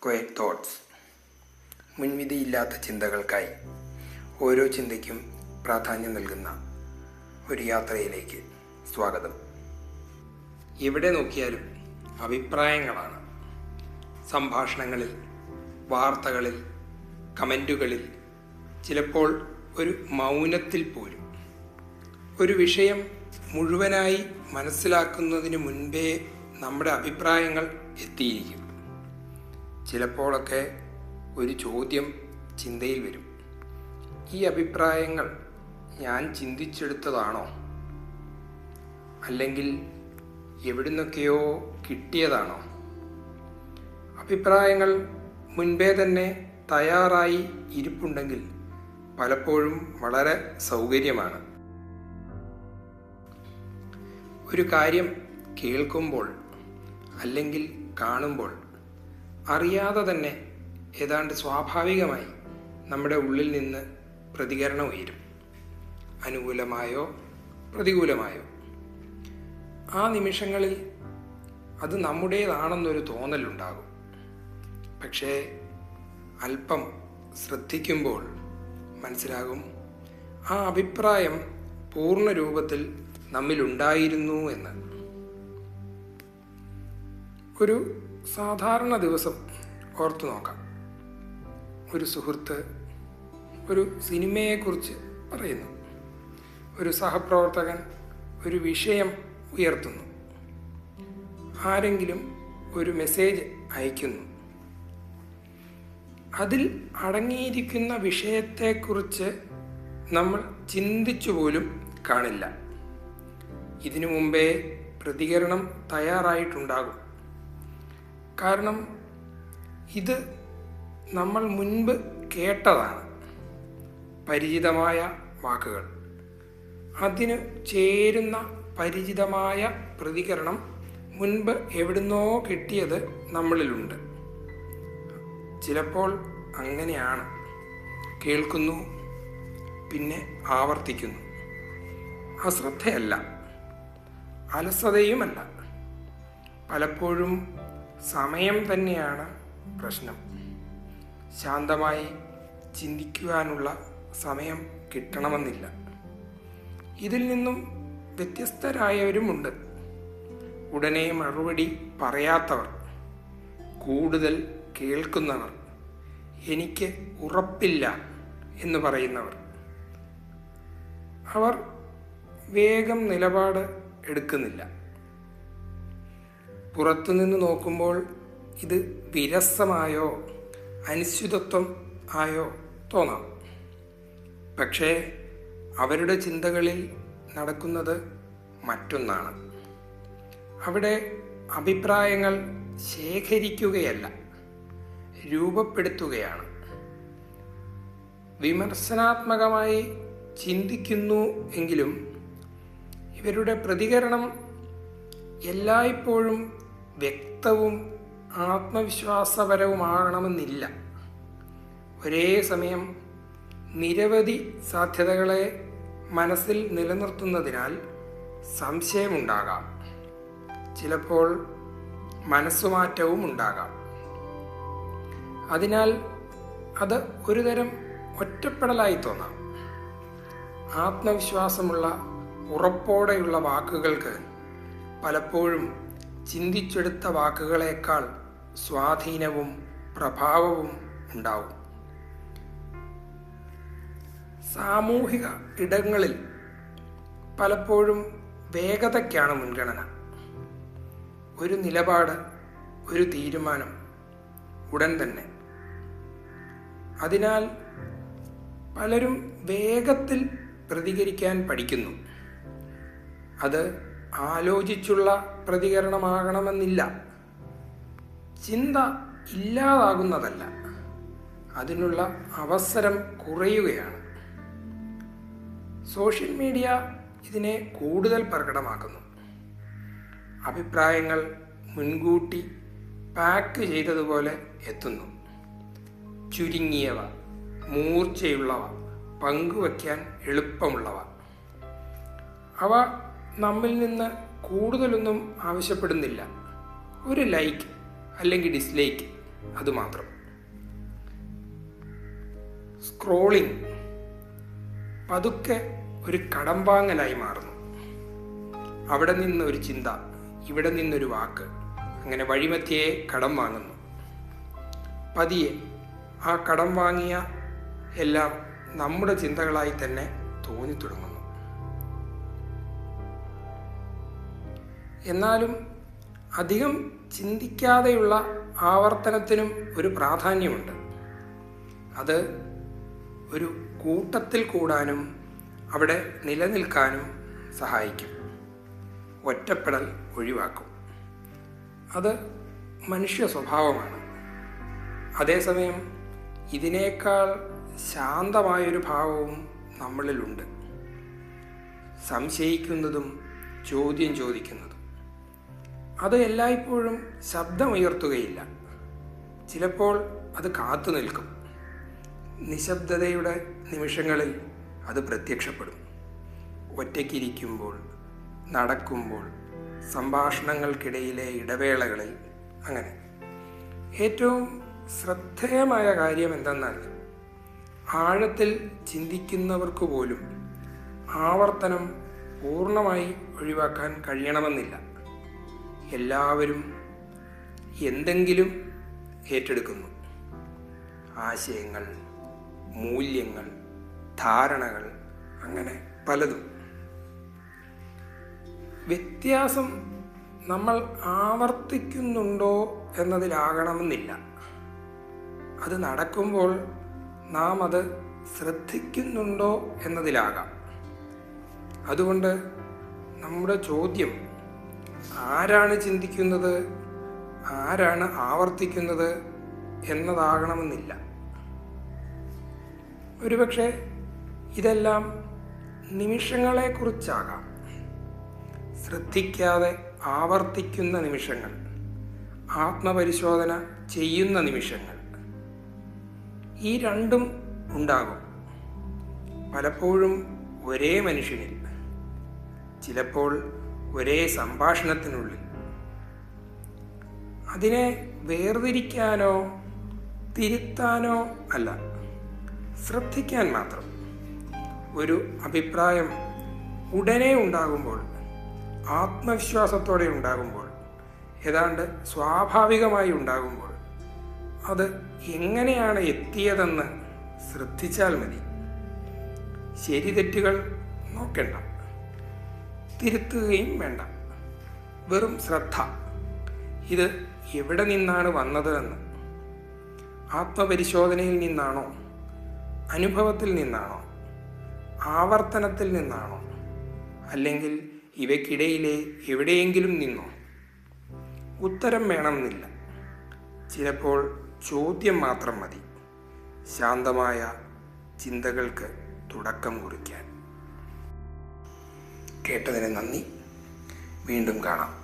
Quiet thoughts. മുൻവിധിയില്ലാത്ത ചിന്തകൾക്കായി ഓരോ ചിന്തയ്ക്കും പ്രാധാന്യം നൽകുന്ന ഒരു യാത്രയിലേക്ക് സ്വാഗതം. എവിടെ നോക്കിയാലും അഭിപ്രായങ്ങളാണ്. സംഭാഷണങ്ങളിൽ, വാർത്തകളിൽ, കമൻറ്റുകളിൽ, ചിലപ്പോൾ ഒരു മൗനത്തിൽ പോലും. ഒരു വിഷയം മുഴുവനായി മനസ്സിലാക്കുന്നതിന് മുൻപേ നമ്മുടെ അഭിപ്രായങ്ങൾ എത്തിയിരിക്കും. ചിലപ്പോഴൊക്കെ ഒരു ചോദ്യം ചിന്തയിൽ വരും: ഈ അഭിപ്രായങ്ങൾ ഞാൻ ചിന്തിച്ചെടുത്തതാണോ, അല്ലെങ്കിൽ എവിടുന്നൊക്കെയോ കിട്ടിയതാണോ? അഭിപ്രായങ്ങൾ മുൻപേ തന്നെ തയ്യാറായി ഇരിപ്പുണ്ടെങ്കിൽ പലപ്പോഴും വളരെ സൗകര്യമാണ്. ഒരു കാര്യം കേൾക്കുമ്പോൾ അല്ലെങ്കിൽ കാണുമ്പോൾ അറിയാതെ തന്നെ ഏതാണ്ട് സ്വാഭാവികമായി നമ്മുടെ ഉള്ളിൽ നിന്ന് പ്രതികരണം ഉയരും, അനുകൂലമായോ പ്രതികൂലമായോ. ആ നിമിഷങ്ങളിൽ അത് നമ്മുടേതാണെന്നൊരു തോന്നലുണ്ടാകും. പക്ഷേ അല്പം ശ്രദ്ധിക്കുമ്പോൾ മനസ്സിലാകും, ആ അഭിപ്രായം പൂർണ്ണ രൂപത്തിൽ നമ്മിലുണ്ടായിരുന്നു എന്ന്. ഒരു സാധാരണ ദിവസം ഓർത്തു നോക്കാം. ഒരു സുഹൃത്ത് ഒരു സിനിമയെക്കുറിച്ച് പറയുന്നു. ഒരു സഹപ്രവർത്തകൻ ഒരു വിഷയം ഉയർത്തുന്നു. ആരെങ്കിലും ഒരു മെസ്സേജ് അയക്കുന്നു. അതിൽ അടങ്ങിയിരിക്കുന്ന വിഷയത്തെക്കുറിച്ച് നമ്മൾ ചിന്തിച്ചു പോലും കാണില്ല. ഇതിനു മുമ്പേ പ്രതികരണം തയ്യാറായിട്ടുണ്ടാകും. കാരണം ഇത് നമ്മൾ മുൻപ് കേട്ടതാണ്, പരിചിതമായ വാക്കുകൾ. അതിന് ചേരുന്ന പരിചിതമായ പ്രതികരണം മുൻപ് എവിടുന്നോ കിട്ടിയത് നമ്മളിലുണ്ട്. ചിലപ്പോൾ അങ്ങനെയാണ്. കേൾക്കുന്നു, പിന്നെ ആവർത്തിക്കുന്നു. അശ്രദ്ധയല്ല, അലസതയുമല്ല. പലപ്പോഴും സമയം തന്നെയാണ് പ്രശ്നം. ശാന്തമായി ചിന്തിക്കുവാനുള്ള സമയം കിട്ടണമെന്നില്ല. ഇതിൽ നിന്നും വ്യത്യസ്തരായവരുമുണ്ട്. ഉടനെ മറുപടി പറയാത്തവർ, കൂടുതൽ കേൾക്കുന്നവർ, എനിക്ക് ഉറപ്പില്ല എന്ന് പറയുന്നവർ. അവർ വേഗം നിലപാട് എടുക്കുന്നില്ല. പുറത്തുനിന്ന് നോക്കുമ്പോൾ ഇത് വിരസമായോ അനിശ്ചിതത്വം ആയോ തോന്നാം. പക്ഷേ അവരുടെ ചിന്തകളിൽ നടക്കുന്നത് മറ്റൊന്നാണ്. അവിടെ അഭിപ്രായങ്ങൾ ശേഖരിക്കുകയല്ല, രൂപപ്പെടുത്തുകയാണ്. വിമർശനാത്മകമായി ചിന്തിക്കുന്നു എങ്കിലും ഇവരുടെ പ്രതികരണം എല്ലായ്പ്പോഴും വ്യക്തവും ആത്മവിശ്വാസപരവുമാകണമെന്നില്ല. ഒരേ സമയം നിരവധി സാധ്യതകളെ മനസ്സിൽ നിലനിർത്തുന്നതിനാൽ സംശയമുണ്ടാകാം. ചിലപ്പോൾ മനസ്സുമാറ്റവും ഉണ്ടാകാം. അതിനാൽ അത് ഒരുതരം ഒറ്റപ്പെടലായി തോന്നാം. ആത്മവിശ്വാസമുള്ള, ഉറപ്പോടെയുള്ള വാക്കുകൾക്ക് പലപ്പോഴും ചിന്തിച്ചെടുത്ത വാക്കുകളേക്കാൾ സ്വാധീനവും പ്രഭാവവും ഉണ്ടാവും. സാമൂഹിക ഇടങ്ങളിൽ പലപ്പോഴും വേഗതയ്ക്കാണ് മുൻഗണന. ഒരു നിലപാട്, ഒരു തീരുമാനം ഉടൻ തന്നെ. അതിനാൽ പലരും വേഗത്തിൽ പ്രതികരിക്കാൻ പഠിക്കുന്നു. അത് ആലോചിച്ചുള്ള പ്രതികരണമാകണമെന്നില്ല. ചിന്ത ഇല്ലാതാകുന്നതല്ല, അതിനുള്ള അവസരം കുറയുകയാണ്. സോഷ്യൽ മീഡിയ ഇതിനെ കൂടുതൽ പ്രകടമാക്കുന്നു. അഭിപ്രായങ്ങൾ മുൻകൂട്ടി പാക്ക് ചെയ്തതുപോലെ എത്തുന്നു. ചുരുങ്ങിയവ, മൂർച്ചയുള്ളവ, പങ്കുവയ്ക്കാൻ എളുപ്പമുള്ളവ. അവ നമ്മിൽ നിന്ന് കൂടുതലൊന്നും ആവശ്യപ്പെടുന്നില്ല. ഒരു ലൈക്ക് അല്ലെങ്കിൽ ഡിസ്ലൈക്ക് അതുമാത്രം. സ്ക്രോളിംഗ് പതുക്കെ ഒരു കടം വാങ്ങലായി മാറുന്നു. അവിടെ നിന്ന് ഒരു ചിന്ത, ഇവിടെ നിന്നൊരു വാക്ക്, അങ്ങനെ വഴിമധ്യേ കടം വാങ്ങുന്നു. പതിയെ ആ കടം വാങ്ങിയ എല്ലാം നമ്മുടെ ചിന്തകളായി തന്നെ തോന്നിത്തുടങ്ങുന്നു. എന്നാലും അധികം ചിന്തിക്കാതെയുള്ള ആവർത്തനത്തിനും ഒരു പ്രാധാന്യമുണ്ട്. അത് ഒരു കൂട്ടത്തിൽ കൂടാനും അവിടെ നിലനിൽക്കാനും സഹായിക്കും. ഒറ്റപ്പെടൽ ഒഴിവാക്കും. അത് മനുഷ്യ സ്വഭാവമാണ്. അതേസമയം ഇതിനേക്കാൾ ശാന്തമായൊരു ഭാവവും നമ്മളിലുണ്ട്. സംശയിക്കുന്നതും ചോദ്യം ചോദിക്കുന്നതും. അത് എല്ലായ്പ്പോഴും ശബ്ദമുയർത്തുകയില്ല. ചിലപ്പോൾ അത് കാത്തു നിൽക്കും. നിശബ്ദതയുടെ നിമിഷങ്ങളിൽ അത് പ്രത്യക്ഷപ്പെടും. ഒറ്റയ്ക്കിരിക്കുമ്പോൾ, നടക്കുമ്പോൾ, സംഭാഷണങ്ങൾക്കിടയിലെ ഇടവേളകളിൽ. അങ്ങനെ ഏറ്റവും ശ്രദ്ധേയമായ കാര്യം എന്തെന്നാൽ, ആഴത്തിൽ ചിന്തിക്കുന്നവർക്ക് പോലും ആവർത്തനം പൂർണ്ണമായി ഒഴിവാക്കാൻ കഴിയണമെന്നില്ല. എല്ലാവരും എന്തെങ്കിലും ഏറ്റെടുക്കുന്നു. ആശയങ്ങൾ, മൂല്യങ്ങൾ, ധാരണകൾ, അങ്ങനെ പലതും. വ്യത്യാസം നമ്മൾ ആവർത്തിക്കുന്നുണ്ടോ എന്നതിലാകണമെന്നില്ല. അത് നടക്കുമ്പോൾ നാം അത് ശ്രദ്ധിക്കുന്നുണ്ടോ എന്നതിലാകാം. അതുകൊണ്ട് നമ്മുടെ ചോദ്യം ആരാണ് ചിന്തിക്കുന്നത്, ആരാണ് ആവർത്തിക്കുന്നത് എന്നതാകണമെന്നില്ല. ഒരുപക്ഷെ ഇതെല്ലാം നിമിഷങ്ങളെക്കുറിച്ചാകാം. ശ്രദ്ധിക്കാതെ ആവർത്തിക്കുന്ന നിമിഷങ്ങൾ, ആത്മപരിശോധന ചെയ്യുന്ന നിമിഷങ്ങൾ, ഈ രണ്ടും ഉണ്ടാകും. പലപ്പോഴും ഒരേ മനുഷ്യനിൽ, ചിലപ്പോൾ ഒരേ സംഭാഷണത്തിനുള്ളിൽ. അതിനെ വേർതിരിക്കാനോ തിരുത്താനോ അല്ല, ശ്രദ്ധിക്കാൻ മാത്രം. ഒരു അഭിപ്രായം ഉടനെ ഉണ്ടാകുമ്പോൾ, ആത്മവിശ്വാസത്തോടെ ഉണ്ടാകുമ്പോൾ, ഏതാണ്ട് സ്വാഭാവികമായി ഉണ്ടാകുമ്പോൾ, അത് എങ്ങനെയാണ് എത്തിയതെന്ന് ശ്രദ്ധിച്ചാൽ മതി. ശരി തെറ്റുകൾ നോക്കണ്ട, തിരുത്തുകയും വേണ്ട. വെറും ശ്രദ്ധ. ഇത് എവിടെ നിന്നാണ് വന്നത് എന്ന്. ആത്മപരിശോധനയിൽ നിന്നാണോ, അനുഭവത്തിൽ നിന്നാണോ, ആവർത്തനത്തിൽ നിന്നാണോ, അല്ലെങ്കിൽ ഇവയ്ക്കിടയിലെ എവിടെയെങ്കിലും നിന്നോ? ഉത്തരം വേണമെന്നില്ല. ചിലപ്പോൾ ചോദ്യം മാത്രം മതി ശാന്തമായ ചിന്തകൾക്ക് തുടക്കം കുറിക്കാൻ. കേട്ടതിന് നന്ദി. വീണ്ടും കാണാം.